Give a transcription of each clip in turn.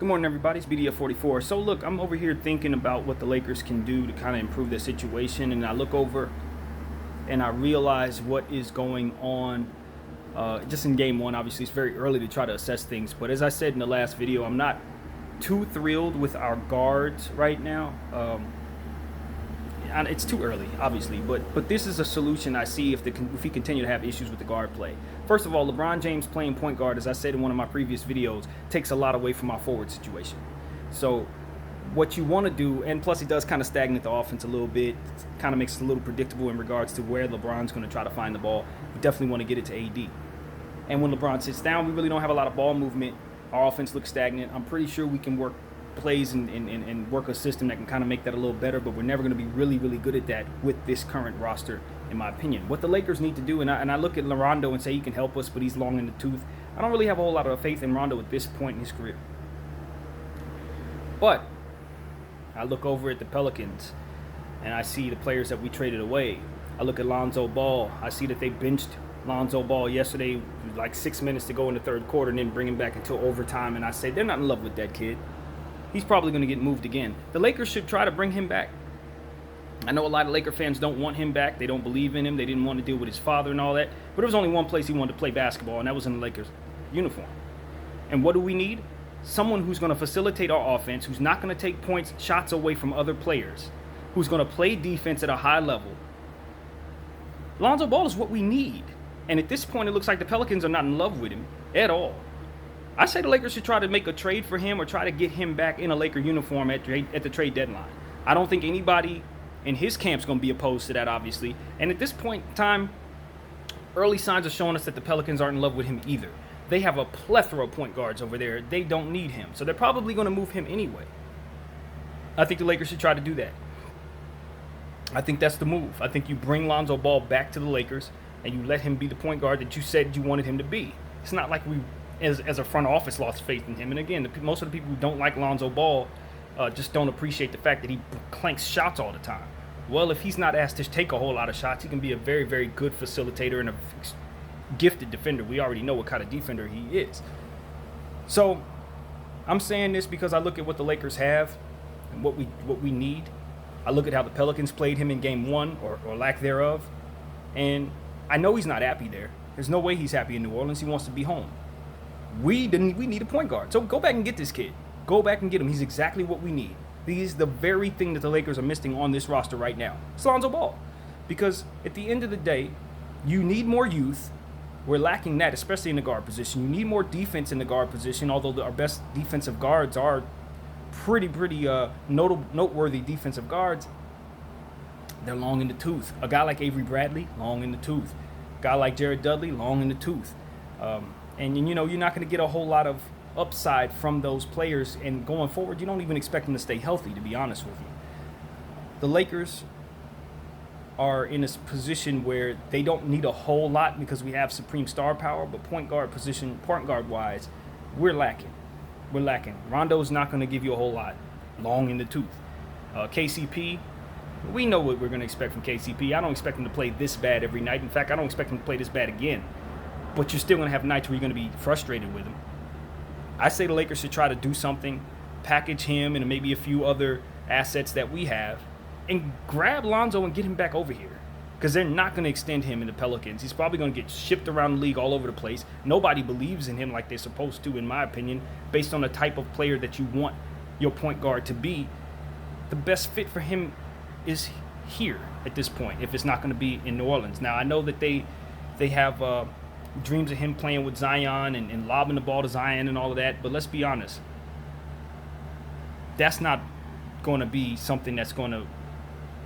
Good morning, everybody. It's BDF44. So, look, I'm over here thinking about what the Lakers can do to kind of improve their situation, and I look over and I realize what is going on just in game one. Obviously, it's very early to try to assess things, but as I said in the last video, I'm not too thrilled with our guards right now. And it's too early, obviously, but this is a solution I see if we continue to have issues with the guard play. First of all, LeBron James playing point guard, as I said in one of my previous videos, takes a lot away from our forward situation. So what you want to do, and plus he does kind of stagnate the offense a little bit, kind of makes it a little predictable in regards to where LeBron's going to try to find the ball. We definitely want to get it to AD. And when LeBron sits down, we really don't have a lot of ball movement. Our offense looks stagnant. I'm pretty sure we can work plays and work a system that can kind of make that a little better, but we're never going to be really good at that with this current roster, in my opinion. What the Lakers need to do, and I look at Rondo and say he can help us, but he's long in the tooth. I don't really have a whole lot of faith in Rondo at this point in his career. But I look over at the Pelicans and I see the players that we traded away. I look at Lonzo Ball. I see that they benched Lonzo Ball yesterday, like 6 minutes to go in the third quarter, and then bring him back until overtime, and I say they're not in love with that kid. He's probably going to get moved again. The Lakers should try to bring him back. I know a lot of Laker fans don't want him back. They don't believe in him. They didn't want to deal with his father and all that. But there was only one place he wanted to play basketball, and that was in the Lakers uniform. And what do we need? Someone who's going to facilitate our offense, who's not going to take shots away from other players, who's going to play defense at a high level. Lonzo Ball is what we need. And at this point, it looks like the Pelicans are not in love with him at all. I say the Lakers should try to make a trade for him or try to get him back in a Laker uniform at the trade deadline. I don't think anybody in his camp's going to be opposed to that, obviously. And at this point in time, early signs are showing us that the Pelicans aren't in love with him either. They have a plethora of point guards over there. They don't need him. So they're probably going to move him anyway. I think the Lakers should try to do that. I think that's the move. I think you bring Lonzo Ball back to the Lakers and you let him be the point guard that you said you wanted him to be. It's not like we as a front office lost faith in him. And again, most of the people who don't like Lonzo Ball just don't appreciate the fact that he clanks shots all the time. Well, if he's not asked to take a whole lot of shots, he can be a very good facilitator and a gifted defender. We already know what kind of defender he is. So I'm saying this because I look at what the Lakers have and what we need. I look at how the Pelicans played him in game one or lack thereof. And I know he's not happy there. There's no way he's happy in New Orleans. He wants to be home. We need a point guard. So go back and get this kid. Go back and get him. He's exactly what we need. He's the very thing that the Lakers are missing on this roster right now. It's Lonzo Ball. Because at the end of the day, you need more youth. We're lacking that, especially in the guard position. You need more defense in the guard position, although our best defensive guards are pretty noteworthy defensive guards. They're long in the tooth. A guy like Avery Bradley, long in the tooth. A guy like Jared Dudley, long in the tooth. And you know, you're not going to get a whole lot of upside from those players. And going forward, you don't even expect them to stay healthy, to be honest with you. The Lakers are in a position where they don't need a whole lot because we have supreme star power, but point guard wise, we're lacking. Rondo's not going to give you a whole lot. Long in the tooth. KCP, we know what we're going to expect from KCP. I don't expect him to play this bad every night. In fact, I don't expect him to play this bad again. But you're still going to have nights where you're going to be frustrated with him. I say the Lakers should try to do something, package him and maybe a few other assets that we have, and grab Lonzo and get him back over here. Because they're not going to extend him in the Pelicans. He's probably going to get shipped around the league all over the place. Nobody believes in him like they're supposed to, in my opinion, based on the type of player that you want your point guard to be. The best fit for him is here at this point, if it's not going to be in New Orleans. Now, I know that they have dreams of him playing with Zion and lobbing the ball to Zion and all of that, but let's be honest. That's not going to be something that's going to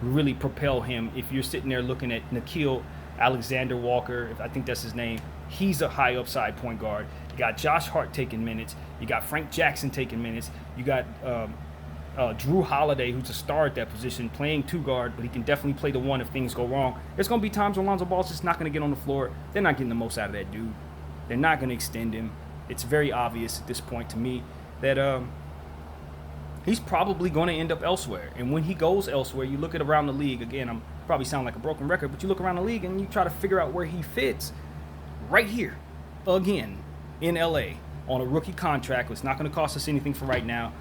really propel him. If you're sitting there looking at Nickeil Alexander-Walker, I think that's his name, he's a high upside point guard. You got Josh Hart taking minutes. You got Frank Jackson taking minutes. You got Drew Holiday, who's a star at that position, playing two guard, but he can definitely play the one if things go wrong. There's going to be times when Lonzo Ball's just not going to get on the floor. They're not getting the most out of that dude. They're not going to extend him. It's very obvious at this point to me that he's probably going to end up elsewhere. And when he goes elsewhere, you look at around the league. Again, I'm probably sound like a broken record, but you look around the league and you try to figure out where he fits. Right here, again, in LA. on a rookie contract. It's not going to cost us anything for right now.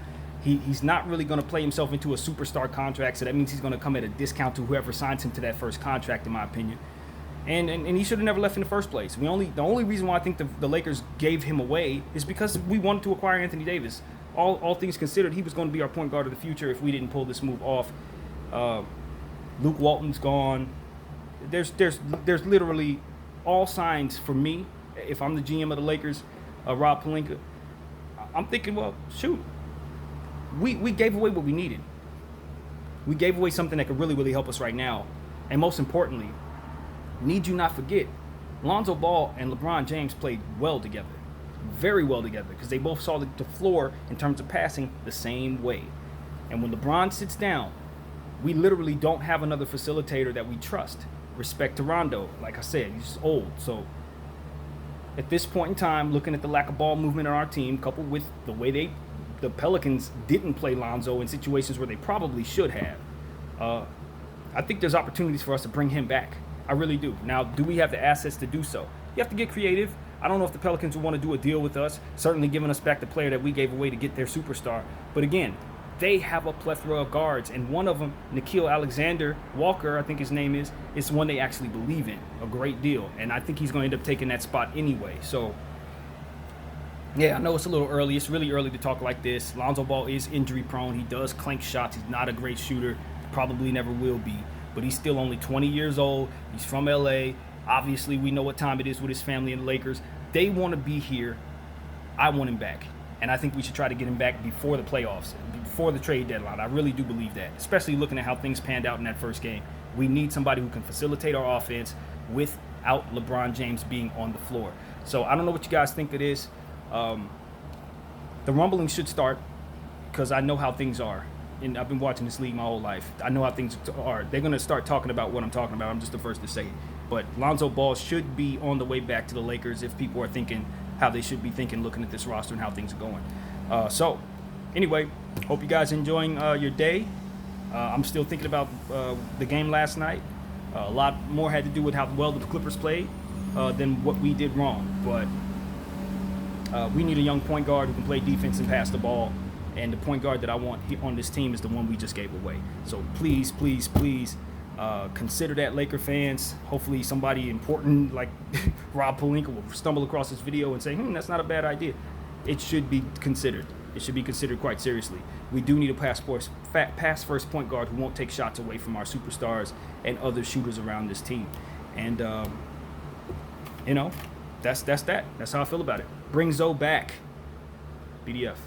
He's not really going to play himself into a superstar contract, so that means he's going to come at a discount to whoever signs him to that first contract, in my opinion. And he should have never left in the first place. The only reason why I think the Lakers gave him away is because we wanted to acquire Anthony Davis. All things considered, he was going to be our point guard of the future if we didn't pull this move off. Luke Walton's gone. There's literally all signs for me. If I'm the GM of the Lakers, Rob Pelinka, I'm thinking, well, shoot. We gave away what we needed. We gave away something that could really, really help us right now. And most importantly, need you not forget, Lonzo Ball and LeBron James played well together. Very well together, because they both saw the floor in terms of passing the same way. And when LeBron sits down, we literally don't have another facilitator that we trust. Respect to Rondo. Like I said, he's old. So at this point in time, looking at the lack of ball movement on our team, coupled with the way the Pelicans didn't play Lonzo in situations where they probably should have, I think there's opportunities for us to bring him back. I really do. Now, do we have the assets to do so? You have to get creative. I don't know if the Pelicans would want to do a deal with us, certainly giving us back the player that we gave away to get their superstar. But again, they have a plethora of guards, and one of them, Nickeil Alexander-Walker, I think his name is one they actually believe in a great deal. And I think he's going to end up taking that spot anyway. So, yeah, I know it's a little early. It's really early to talk like this. Lonzo Ball is injury prone. He does clank shots. He's not a great shooter. Probably never will be. But he's still only 20 years old. He's from LA. Obviously, we know what time it is with his family and the Lakers. They want to be here. I want him back. And I think we should try to get him back before the playoffs, before the trade deadline. I really do believe that, especially looking at how things panned out in that first game. We need somebody who can facilitate our offense without LeBron James being on the floor. So I don't know what you guys think it is. The rumbling should start, because I know how things are. And I've been watching this league my whole life. I know how things are. They're going to start talking about what I'm talking about. I'm just the first to say it. But Lonzo Ball should be on the way back to the Lakers if people are thinking how they should be thinking, looking at this roster and how things are going. So, anyway, hope you guys are enjoying your day. I'm still thinking about the game last night. A lot more had to do with how well the Clippers played than what we did wrong. But we need a young point guard who can play defense and pass the ball. And the point guard that I want on this team is the one we just gave away. So please, please, please consider that, Laker fans. Hopefully somebody important like Rob Pelinka will stumble across this video and say, that's not a bad idea. It should be considered. It should be considered quite seriously. We do need a pass-first point guard who won't take shots away from our superstars and other shooters around this team. And, that's that. That's how I feel about it. Bring Zoe back. BDF.